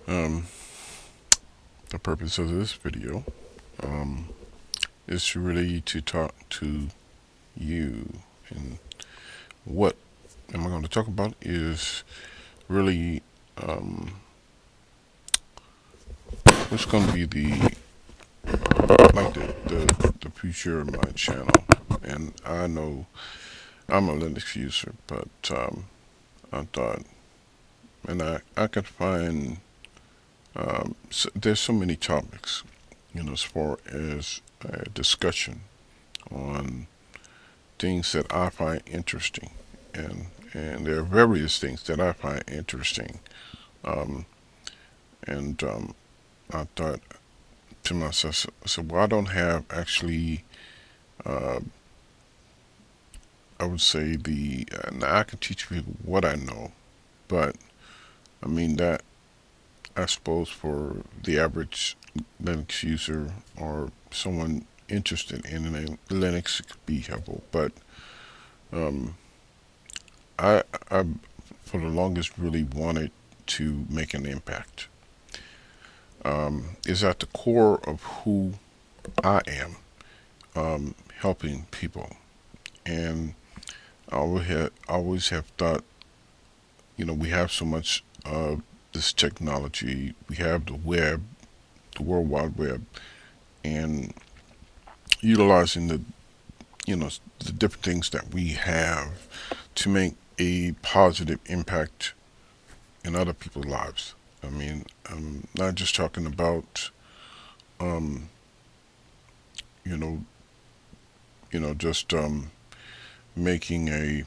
Um, the purpose of this video um, is really to talk to you. And what am I going to talk about is really what's going to be the future of my channel. And I know I'm a Linux user, but I thought, and I could find there's so many topics, as far as a discussion on things that I find interesting, and there are various things that I find interesting, um, and I thought to myself, so well, I don't have actually, uh, I would say now I can teach people what I know, but I mean that I suppose for the average Linux user or someone interested in Linux, it could be helpful, but um, I for the longest really wanted to make an impact. Is at the core of who I am, helping people, and I always have thought, we have so much of this technology. We have the web, the World Wide Web, and utilizing the different things that we have to make a positive impact in other people's lives. I mean, I'm not just talking about, um, you know, just making a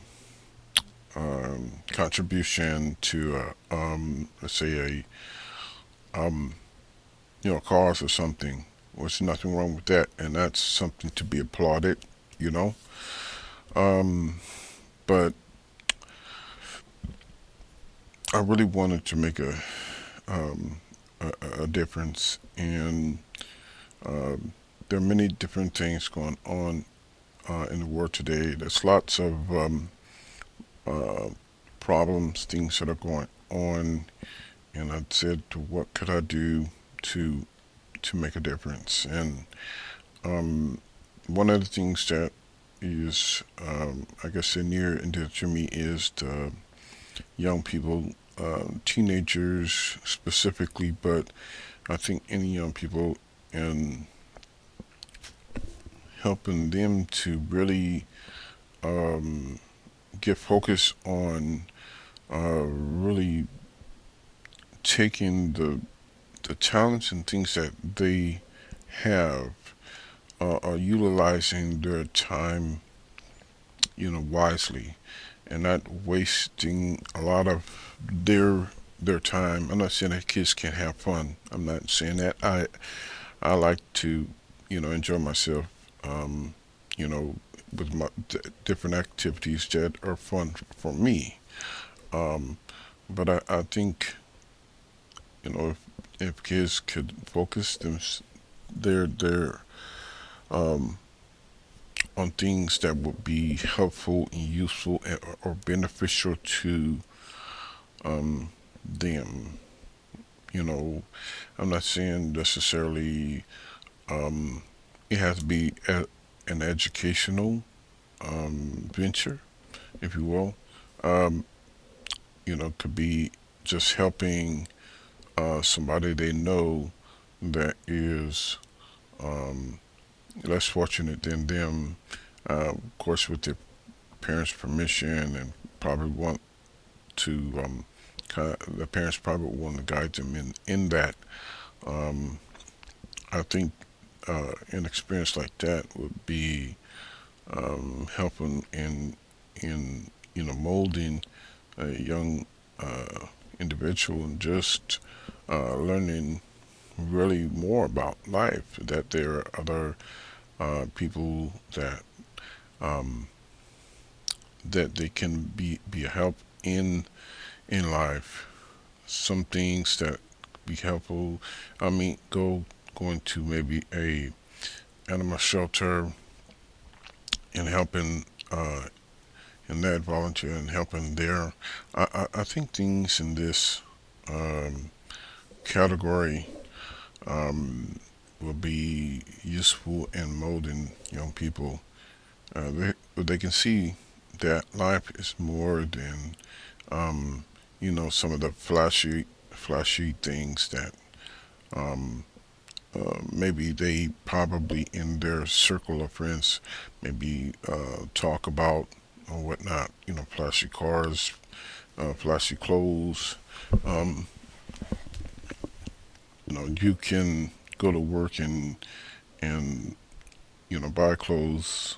contribution to, let's say a cause or something. There's nothing wrong with that, and that's something to be applauded, you know. Um, but I really wanted to make um, a difference, and there are many different things going on in the world today. There's lots of uh, problems, things that are going on, and I said, what could I do to make a difference? And um, one of the things that is, I guess, near and dear to me is the young people, teenagers specifically, but I think any young people, and helping them to really um, get focused on really taking the talents and things that they have, are utilizing their time, wisely, and not wasting a lot of their time. I'm not saying that kids can't have fun. I'm not saying that. I like to, enjoy myself, um, you know, with my different activities that are fun for me. Um, but I think, if kids could focus their um, on things that would be helpful and useful or beneficial to um, them. I'm not saying necessarily it has to be an educational venture, if you will. Um, could be just helping somebody they know that is um, less fortunate than them, of course, with their parents' permission, and probably want to, the parents probably want to guide them in that. Um, I think an experience like that would be helping in molding a young individual, and just learning really more about life. That there are other people um, that they can be a help in life. Some things that be helpful. I mean, going to maybe a animal shelter and helping in that volunteer and helping there. I think things in this um, category will be useful in molding young people. They can see that life is more than some of the flashy things that um, maybe they probably in their circle of friends maybe talk about or whatnot. Flashy cars, flashy clothes. Um, you can go to work and buy clothes.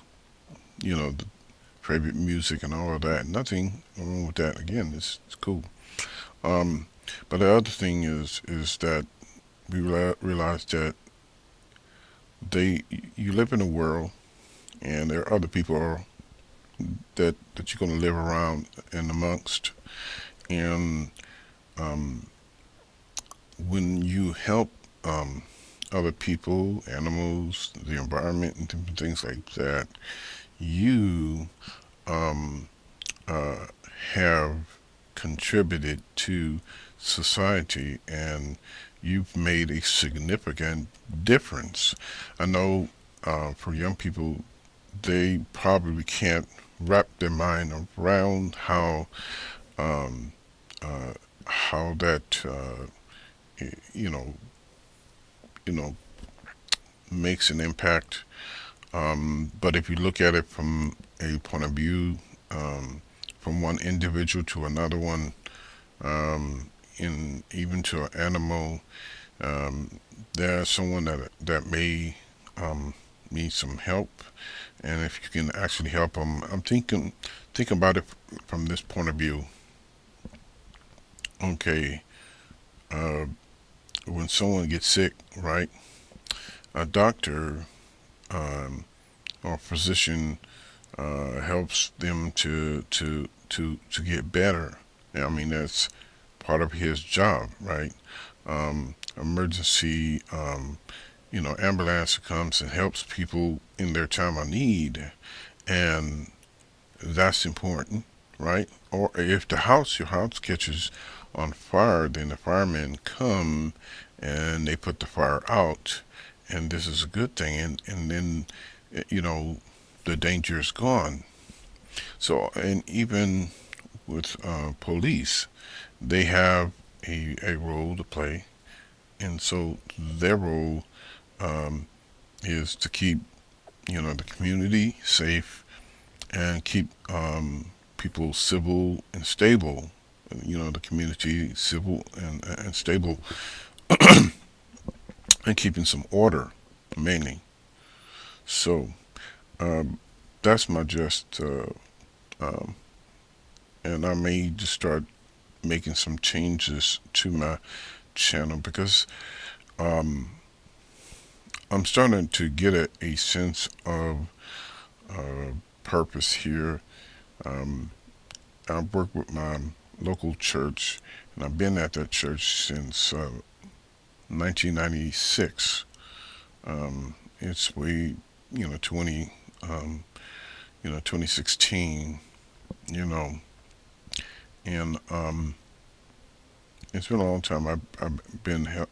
The favorite music and all of that. Nothing wrong with that. Again, it's cool. Um, but the other thing is that we realize that they you live in a world and there are other people that you're going to live around and amongst, and um, when you help other people, animals, the environment, and different things like that, you um, uh, have contributed to society and you've made a significant difference. I know for young people, they probably can't wrap their mind around um, uh, how that you know you know makes an impact. But if you look at it from a point of view, um, from one individual to another one, in even to an animal, um, there's someone that may um, need some help, and if you can actually help them, I'm think about it from this point of view. Okay, uh, when someone gets sick, right, a doctor um, or physician helps them to get better. I mean, that's part of his job, right? Emergency, ambulance comes and helps people in their time of need, and that's important, right? Or if your house catches on fire, then the firemen come and they put the fire out, and this is a good thing, and then you know the danger is gone. So, and even with police, they have a role to play, and so their role um, is to keep the community safe and keep people civil and stable. The community civil and stable, and keeping some order mainly. So um, that's my just, um, and I may just start making some changes to my channel because um, I'm starting to get a sense of uh, purpose here. Um, I work with my local church, and I've been at that church since 1996. It's way, 20, 2016, you know, and it's been a long time. I've been at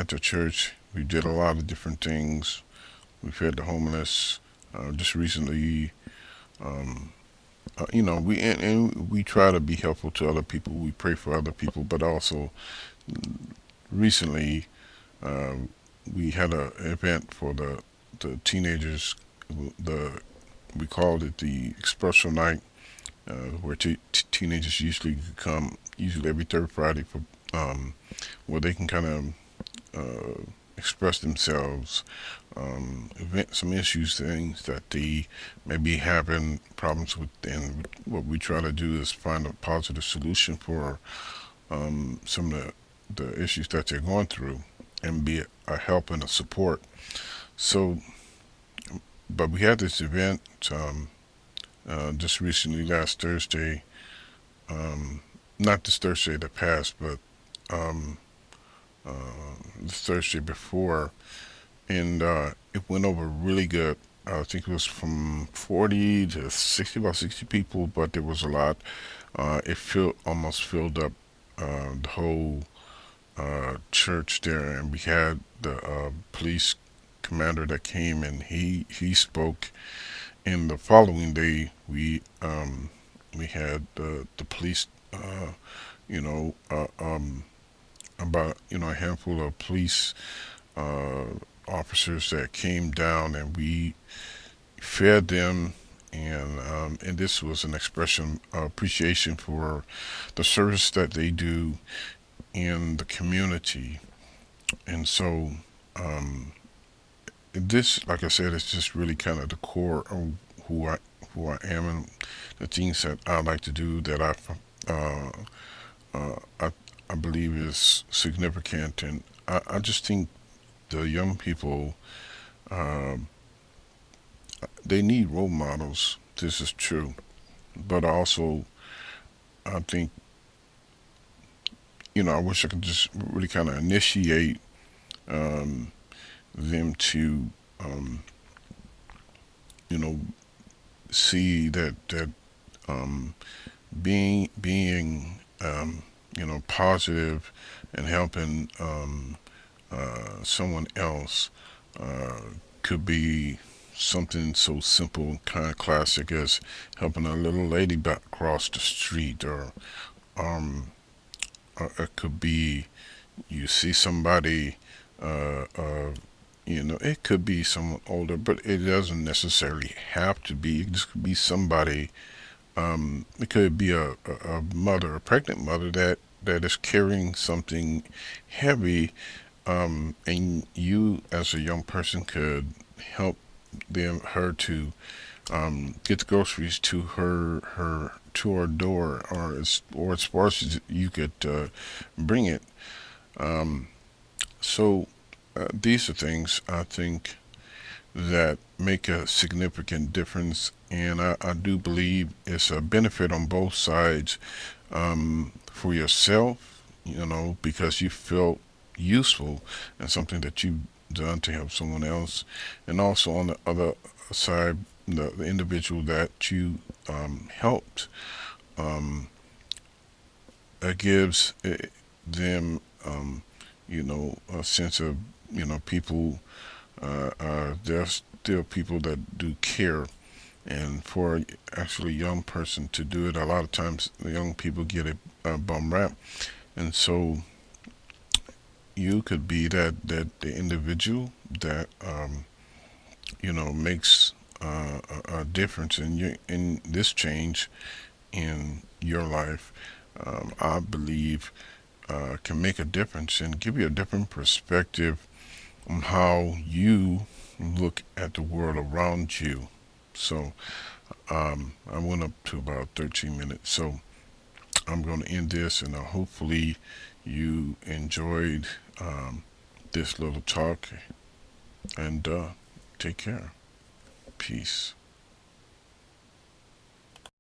the church. We did a lot of different things. We fed the homeless. Just recently, um, and we try to be helpful to other people. We pray for other people, but also recently um, we had an event for the teenagers. The We called it the Expresso Night, where teenagers usually come, usually every third Friday for where they can kind of express themselves, event some issues, things that they may be having problems with, and what we try to do is find a positive solution for some of the issues that they're going through, and be a help and a support. So, but we had this event just recently, last Thursday, not this Thursday that passed, but um, the Thursday before, and it went over really good. I think it was from 40 to 60, about 60 people, but there was a lot. It almost filled up the whole. church there, and we had the police commander that came, and he spoke. And the following day, we had the police, you know, about a handful of police uh, officers that came down, and we fed them. And this was an expression of appreciation for the service that they do in the community. And so, um, this, like I said, is just really kind of the core of who I who I am, and the things that I like to do that uh, I I believe is significant. And I just think the young people, um, they need role models. This is true, but also I think, I wish I could just really kind of initiate um, them to um, you know see that um, being positive and helping someone else uh, could be something so simple and kind of classic as helping a little lady back across the street, um, or it could be you see somebody, uh, uh, it could be someone older, but it doesn't necessarily have to be. It just could be somebody. It could be a mother, a pregnant mother that is carrying something heavy, and you as a young person could help her to get the groceries to her door, or as far as you could bring it. Um, so these are things I think that make a significant difference, and I do believe it's a benefit on both sides, for yourself, because you felt useful and something that you've done to help someone else, and also on the other side, the individual that you helped. Um, it gives them, a sense of, people. There's still people that do care, and for actually a young person to do it, a lot of times the young people get a bum rap, and so you could be that the individual that makes a difference in this change in your life. I believe can make a difference and give you a different perspective on how you look at the world around you. So I went up to about 13 minutes. So I'm going to end this, and hopefully you enjoyed this little talk. And take care. Peace.